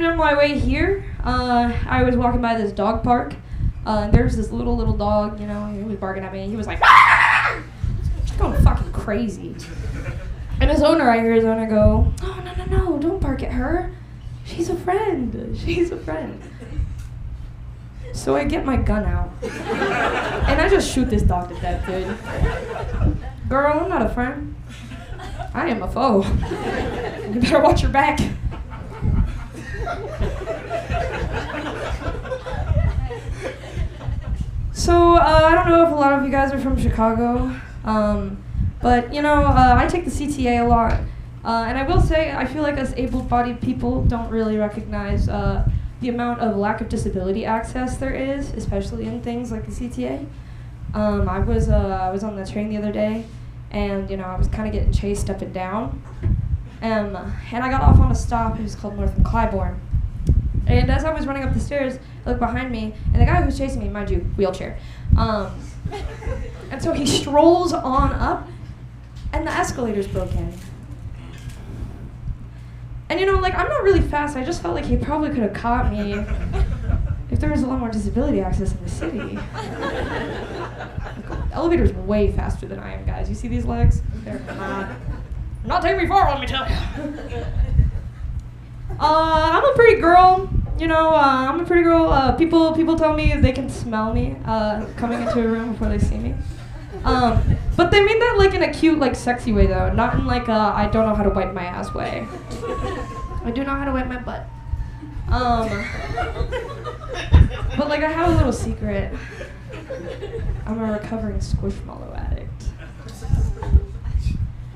on my way here, I was walking by this dog park, and there's this little dog, he was barking at me. He was like, "Ah!" Just going fucking crazy. And I hear his owner go, "Oh, no, don't bark at her. She's a friend. So I get my gun out, and I just shoot this dog to death, dude. Girl, I'm not a friend. I am a foe. You better watch your back. So, I don't know if a lot of you guys are from Chicago, but, I take the CTA a lot. And I will say, I feel like us able-bodied people don't really recognize the amount of lack of disability access there is, especially in things like the CTA. I was on the train the other day, and I was kind of getting chased up and down. And I got off on a stop. It was called North and Clybourne. And as I was running up the stairs, I looked behind me, and the guy who was chasing me, mind you, wheelchair. And so he strolls on up, and the escalators broke in. And I'm not really fast. I just felt like he probably could have caught me if there was a lot more disability access in the city. The elevator's way faster than I am, guys. You see these legs? They're not taking me far, let me tell you. I'm a pretty girl. I'm a pretty girl. People tell me they can smell me coming into a room before they see me. But they mean that in a cute, sexy way though, not in I don't know how to wipe my ass way. I do know how to wipe my butt. But I have a little secret. I'm a recovering squishmallow addict.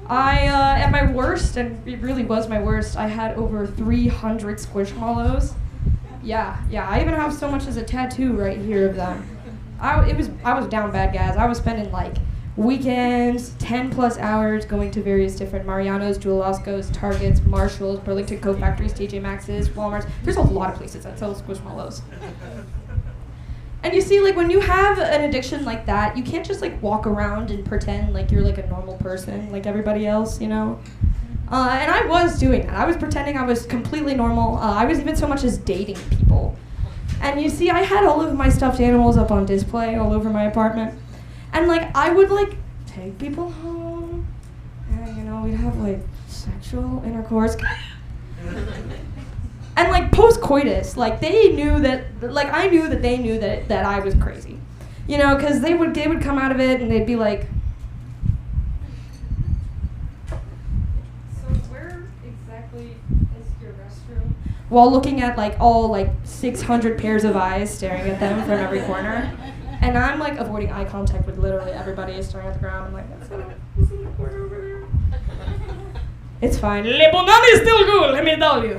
At my worst, and it really was my worst, I had over 300 squishmallows. Yeah, I even have so much as a tattoo right here of them. I was down bad, guys. I was spending weekends, 10+ hours going to various different Mariano's, Jewel Osco's, Targets, Marshalls, Burlington Coat Factories, TJ Maxx's, Walmart's. There's a lot of places that sell Squishmallows. And you see, when you have an addiction like that, you can't just walk around and pretend like you're a normal person like everybody else, And I was doing that. I was pretending I was completely normal. I was even so much as dating people. And you see, I had all of my stuffed animals up on display all over my apartment. And I would take people home, and we'd have sexual intercourse. And post-coitus, they knew that, I knew that they knew that I was crazy. Because they would come out of it and they'd be like, "So where exactly is your restroom?" While looking at all 600 pairs of eyes staring at them from every corner. And I'm avoiding eye contact with literally everybody staring at the ground. I'm that's in the corner over there. It's fine. Le banana is still good, let me tell you.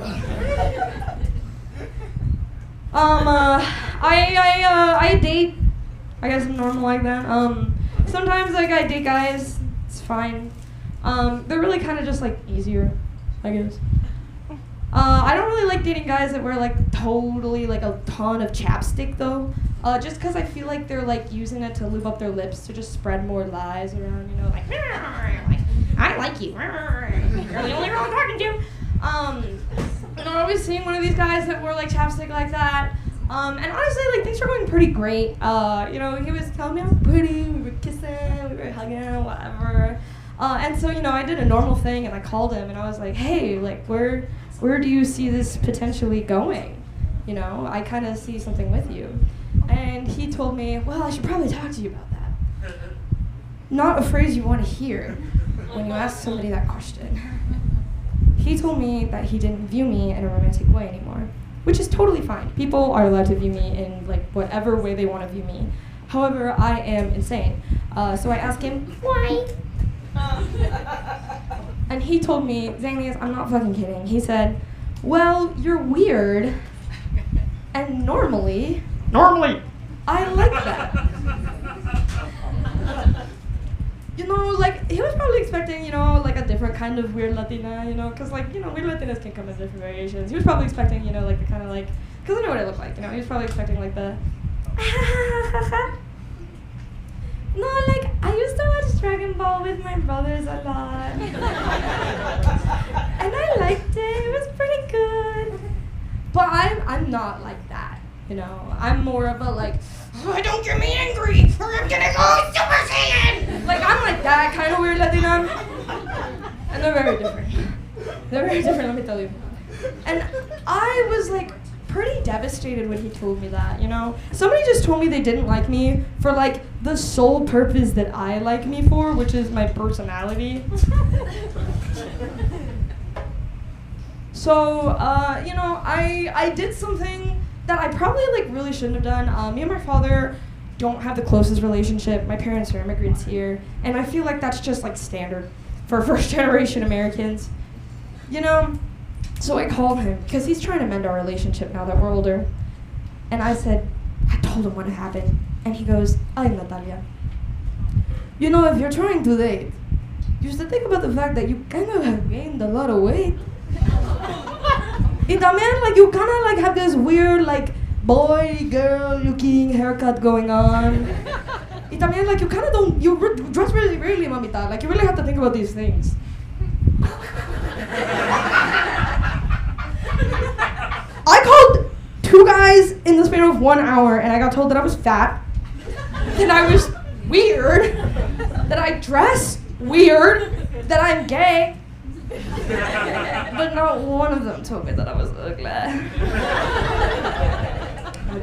I date. I guess I'm normal like that. Sometimes I date guys. It's fine. They're really kind of just easier, I guess. I don't really like dating guys that wear totally a ton of chapstick though. Just because I feel they're using it to lube up their lips to just spread more lies around, I like you. You're the only girl I'm talking to. And I'm always seeing one of these guys that wore chapstick like that. And honestly, things were going pretty great. He was telling me I was pretty, we were kissing, we were hugging, whatever. And so, I did a normal thing and I called him and I was like, "Hey, where do you see this potentially going? I kind of see something with you." And he told me, "Well, I should probably talk to you about that." Not a phrase you want to hear when you ask somebody that question. He told me that he didn't view me in a romantic way anymore, which is totally fine. People are allowed to view me in whatever way they want to view me. However, I am insane. So I asked him, "Why?" And he told me, "Zanies, I'm not fucking kidding." He said, "Well, you're weird, and normally, I like that." He was probably expecting, a different kind of weird Latina, because, weird Latinas can come in different variations. He was probably expecting, the kind of because I know what I look like, he was probably expecting, the, no, I used to watch Dragon Ball with my brothers a lot. And I liked it. It was pretty good. But I'm not like that, you know. I'm more of a like, oh, don't get me angry or I'm gonna go Super Saiyan. Like I'm like that kind of weird Latina, and they're very different. They're very different, let me tell you. And I was like pretty devastated when he told me that, you know. Somebody just told me they didn't like me for like the sole purpose that I like me for, which is my personality. So, you know, I did something that I probably like really shouldn't have done. Me and my father don't have the closest relationship. My parents are immigrants here, and I feel like that's just like standard for first generation Americans, you know. So I called him because he's trying to mend our relationship now that we're older. And I told him what happened, and he goes, "Ay, Natalia, you know, if you're trying to date, you should think about the fact that you kind of have gained a lot of weight. Y también, like, you kind of like have this weird, like, boy-girl looking haircut going on. Y también, like, you kind of don't, dress really, really, mamita. Like, you really have to think about these things." I called 2 guys in the span of 1 hour, and I got told that I was fat, that I was weird, that I dress weird, that I'm gay. But not one of them told me that I was ugly. I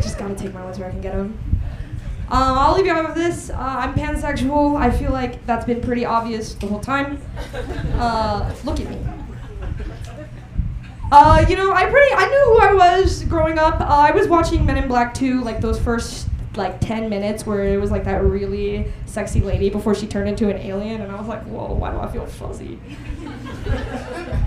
just gotta take my ones where I can get them. I'll leave you out with this. I'm pansexual. I feel like that's been pretty obvious the whole time. Look at me. You know, I knew who I was growing up. I was watching Men in Black 2, like those first like 10 minutes where it was like that really sexy lady before she turned into an alien, and I was like, whoa, why do I feel fuzzy?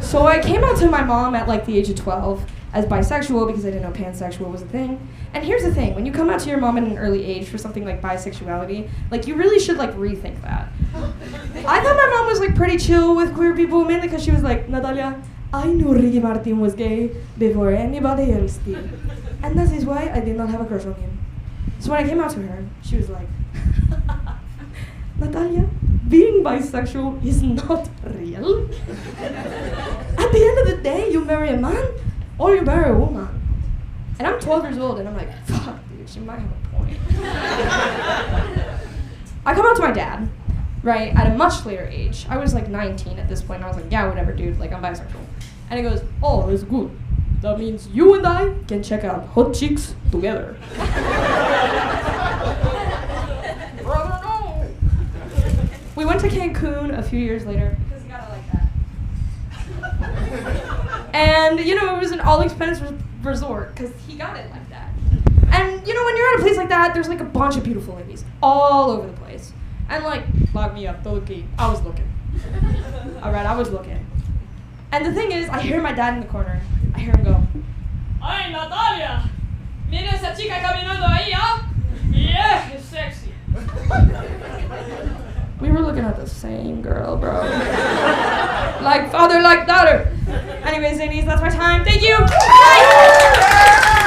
So I came out to my mom at like the age of 12 as bisexual because I didn't know pansexual was a thing. And here's the thing, when you come out to your mom at an early age for something like bisexuality, like you really should like rethink that. I thought my mom was like pretty chill with queer people, mainly because she was like, "Natalia, I knew Ricky Martin was gay before anybody else did. And that is why I did not have a crush on him." So when I came out to her, she was like, "Natalia, being bisexual is not real. At the end of the day, you marry a man or you marry a woman." And I'm 12 years old, and I'm like, fuck, dude, she might have a point. I come out to my dad, right, at a much later age. I was like 19 at this point, and I was like, yeah, whatever, dude, like, I'm bisexual. And he goes, "Oh, it's good. That means you and I can check out hot chicks together." Brother, no. We went to Cancun a few years later, because he got it like that. And, you know, it was an all-expense resort, because he got it like that. And, you know, when you're at a place like that, there's like a bunch of beautiful ladies all over the place. And like, lock me up, throw the key. I was looking. All right, I was looking. And the thing is, I hear my dad in the corner. I hear him go, "Ay, Natalia! Mira esa chica caminando ahí, ¿ah? Yeah, it's sexy." We were looking at the same girl, bro. Like father, like daughter. Anyways, Zanies, that's my time. Thank you. Bye.